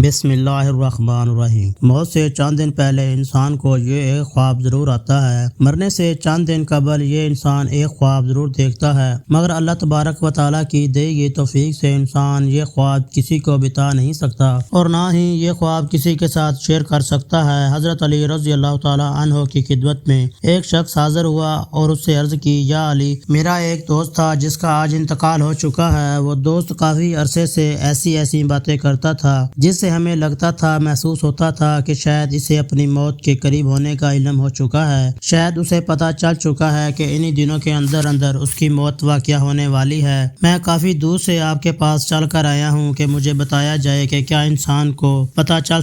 بسم اللہ الرحمن الرحیم۔ موت سے چند دن پہلے انسان کو یہ ایک خواب ضرور آتا ہے۔ مرنے سے چند دن قبل یہ انسان ایک خواب ضرور دیکھتا ہے، مگر اللہ تبارک و تعالیٰ کی دی گئی توفیق سے انسان یہ خواب کسی کو بتا نہیں سکتا اور نہ ہی یہ خواب کسی کے ساتھ شیئر کر سکتا ہے۔ حضرت علی رضی اللہ تعالیٰ عنہ کی خدمت میں ایک شخص حاضر ہوا اور اس سے عرض کی، یا علی، میرا ایک دوست تھا جس کا آج انتقال ہو چکا ہے۔ وہ دوست کافی عرصے سے ایسی باتیں کرتا تھا جس سے ہمیں لگتا تھا، محسوس ہوتا تھا کہ شاید اسے اپنی موت کے قریب ہونے کا علم ہو چکا ہے، شاید اسے پتہ چل چکا ہے کہ انہی دنوں کے اندر اس کی موت واقع ہونے والی ہے۔ میں کافی دور سے آپ کے پاس چل کر آیا ہوں کہ مجھے بتایا جائے کہ کیا انسان کو پتہ چل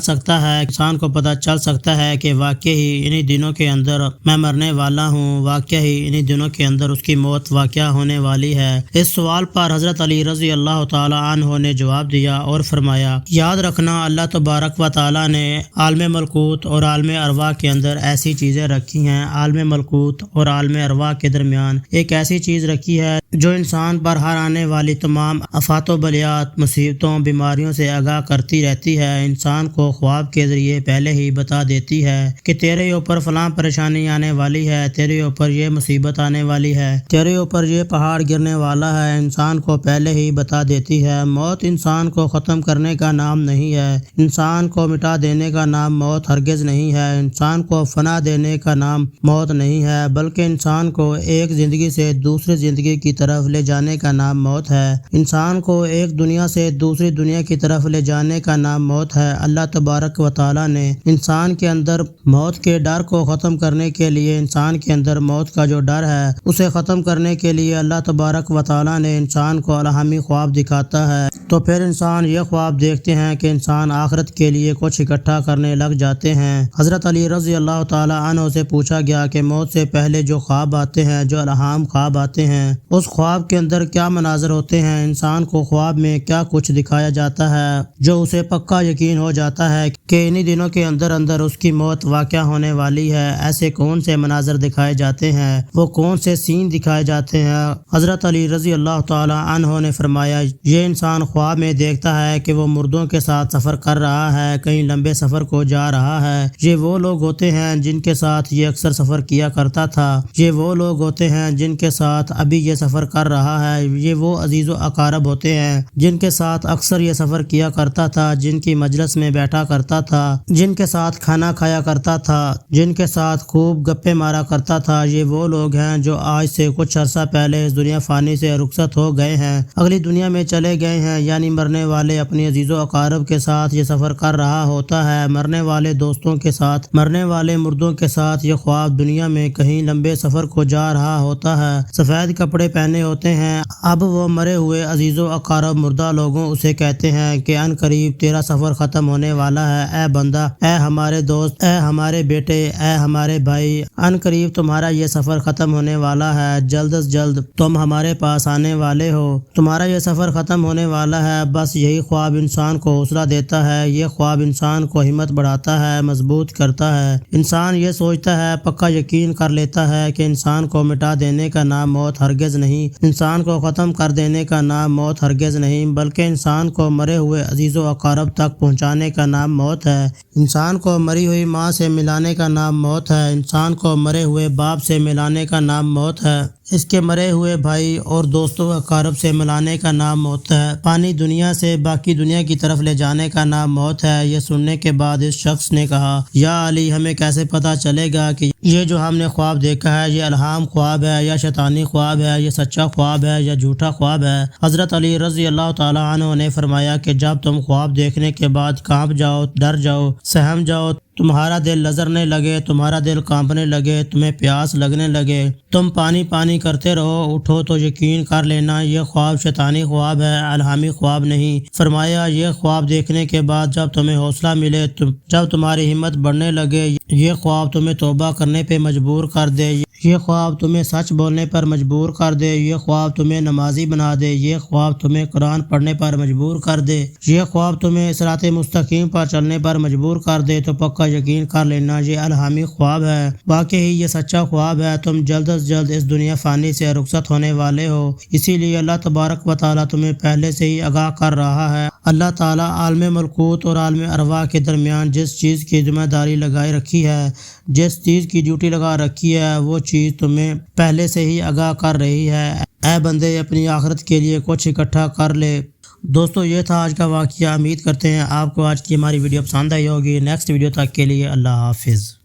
سکتا ہے کہ واقعی انہی دنوں کے اندر میں مرنے والا ہوں، واقعی انہی دنوں کے اندر اس کی موت واقع ہونے والی ہے۔ اس سوال پر حضرت علی رضی اللہ تعالی عنہ نے جواب دیا اور فرمایا، یاد رکھنا، اللہ تبارک و تعالیٰ نے عالم ملکوت اور عالم ارواح کے اندر ایسی چیزیں رکھی ہیں، عالم ملکوت اور عالم ارواح کے درمیان ایک ایسی چیز رکھی ہے جو انسان پر ہر آنے والی تمام آفات و بلیات، مصیبتوں، بیماریوں سے آگاہ کرتی رہتی ہے۔ انسان کو خواب کے ذریعے پہلے ہی بتا دیتی ہے کہ تیرے اوپر فلاں پریشانی آنے والی ہے، تیرے اوپر یہ مصیبت آنے والی ہے، تیرے اوپر یہ پہاڑ گرنے والا ہے۔ انسان کو پہلے ہی بتا دیتی ہے۔ موت انسان کو ختم کرنے کا نام نہیں ہے، انسان کو مٹا دینے کا نام موت ہرگز نہیں ہے، انسان کو فنا دینے کا نام موت نہیں ہے، بلکہ انسان کو ایک زندگی سے دوسری زندگی کی طرف لے جانے کا نام موت ہے۔ انسان کو ایک دنیا سے دوسری دنیا کی طرف لے جانے کا نام موت ہے۔ اللہ تبارک و تعالیٰ نے انسان کے اندر موت کے ڈر کو ختم کرنے کے لیے، انسان کے اندر موت کا جو ڈر ہے اسے ختم کرنے کے لیے اللہ تبارک و تعالیٰ نے انسان کو الہامی خواب دکھاتا ہے۔ تو پھر انسان یہ خواب دیکھتے ہیں کہ انسان آخرت کے لیے کچھ اکٹھا کرنے لگ جاتے ہیں۔ حضرت علی رضی اللہ تعالی عنہ سے پوچھا گیا کہ موت سے پہلے جو خواب آتے ہیں، جو الہام خواب آتے ہیں، اس خواب کے اندر کیا مناظر ہوتے ہیں؟ انسان کو خواب میں کیا کچھ دکھایا جاتا ہے جو اسے پکا یقین ہو جاتا ہے کہ انہی دنوں کے اندر اس کی موت واقع ہونے والی ہے؟ ایسے کون سے مناظر دکھائے جاتے ہیں؟ وہ کون سے سین دکھائے جاتے ہیں؟ حضرت علی رضی اللہ تعالی عنہ نے فرمایا، یہ انسان خواب میں دیکھتا ہے کہ وہ مردوں کے ساتھ سفر کر رہا ہے، کہیں لمبے سفر کو جا رہا ہے۔ یہ وہ لوگ ہوتے ہیں جن کے ساتھ یہ اکثر سفر کیا کرتا تھا، یہ وہ لوگ ہوتے ہیں جن کے ساتھ ابھی یہ سفر کر رہا ہے، یہ وہ عزیز و اقارب ہوتے ہیں جن کے ساتھ اکثر یہ سفر کیا کرتا تھا، جن کی مجلس میں بیٹھا کرتا تھا، جن کے ساتھ کھانا کھایا کرتا تھا، جن کے ساتھ خوب گپے مارا کرتا تھا۔ یہ وہ لوگ ہیں جو آج سے کچھ عرصہ پہلے اس دنیا فانی سے رخصت ہو گئے ہیں، اگلی دنیا میں چلے گئے ہیں، یعنی مرنے والے اپنی عزیز و اقارب کے ساتھ یہ سفر کر رہا ہوتا ہے، مرنے والے دوستوں کے ساتھ، مرنے والے مردوں کے ساتھ یہ خواب دنیا میں کہیں لمبے سفر کو جا رہا ہوتا ہے، سفید کپڑے پہنے ہوتے ہیں۔ اب وہ مرے ہوئے عزیز و اقارب مردہ لوگوں اسے کہتے ہیں کہ ان قریب تیرا سفر ختم ہونے والا ہے، اے بندہ، اے ہمارے دوست، اے ہمارے بیٹے، اے ہمارے بھائی، ان قریب تمہارا یہ سفر ختم ہونے والا ہے، جلد از جلد تم ہمارے پاس آنے والے ہو، تمہارا یہ سفر ختم ہونے والا ہے۔ بس یہی خواب انسان کو حوصلہ دیتا ہے، یہ خواب انسان کو ہمت بڑھاتا ہے، مضبوط کرتا ہے۔ انسان یہ سوچتا ہے، پکا یقین کر لیتا ہے کہ انسان کو مٹا دینے کا نام موت ہرگز نہیں، انسان کو ختم کر دینے کا نام موت ہرگز نہیں، بلکہ انسان کو مرے ہوئے عزیز و اقارب تک پہنچانے کا نام موت ہے، انسان کو مری ہوئی ماں سے ملانے کا نام موت ہے، انسان کو مرے ہوئے باپ سے ملانے کا نام موت ہے، اس کے مرے ہوئے بھائی اور دوستوں و اقارب سے ملانے کا نام موت ہے، پانی دنیا سے باقی دنیا کی طرف لے جانے کا نام موت ہے۔ یہ سننے کے بعد اس شخص نے کہا، یا علی، ہمیں کیسے پتہ چلے گا کہ یہ جو ہم نے خواب دیکھا ہے یہ الہام خواب ہے یا شیطانی خواب ہے، یہ سچا خواب ہے یا جھوٹا خواب ہے؟ حضرت علی رضی اللہ تعالی عنہ نے فرمایا کہ جب تم خواب دیکھنے کے بعد کانپ جاؤ، ڈر جاؤ، سہم جاؤ، تمہارا دل لرزنے لگے، تمہارا دل کانپنے لگے، تمہیں پیاس لگنے لگے، تم پانی کرتے رہو، اٹھو تو یقین کر لینا یہ خواب شیطانی خواب ہے، الہامی خواب نہیں۔ فرمایا، یہ خواب دیکھنے کے بعد جب تمہیں حوصلہ ملے، جب تمہاری ہمت بڑھنے لگے، یہ خواب تمہیں توبہ کرنے پہ مجبور کر دے، یہ خواب تمہیں سچ بولنے پر مجبور کر دے، یہ خواب تمہیں نمازی بنا دے، یہ خواب تمہیں قرآن پڑھنے پر مجبور کر دے، یہ خواب تمہیں صراط مستقیم پر چلنے پر مجبور کر دے، تو پکا یقین کر لینا یہ الہامی خواب ہے۔ واقعی یہ سچا خواب ہے۔ تم جلد از جلد اس دنیا فانی سے رخصت ہونے والے ہو، اسی لیے اللہ تبارک و تعالیٰ تمہیں پہلے سے ہی آگاہ کر رہا ہے۔ اللہ تعالیٰ عالم ملکوت اور عالم ارواح کے درمیان جس چیز کی ذمہ داری لگائی رکھی ہے، جس چیز کی ڈیوٹی لگا رکھی ہے، وہ چیز تمہیں پہلے سے ہی آگاہ کر رہی ہے۔ اے بندے، اپنی آخرت کے لیے کچھ اکٹھا کر لے۔ دوستو، یہ تھا آج کا واقعہ۔ امید کرتے ہیں آپ کو آج کی ہماری ویڈیو پسند آئی ہوگی۔ نیکسٹ ویڈیو تک کے لیے اللہ حافظ۔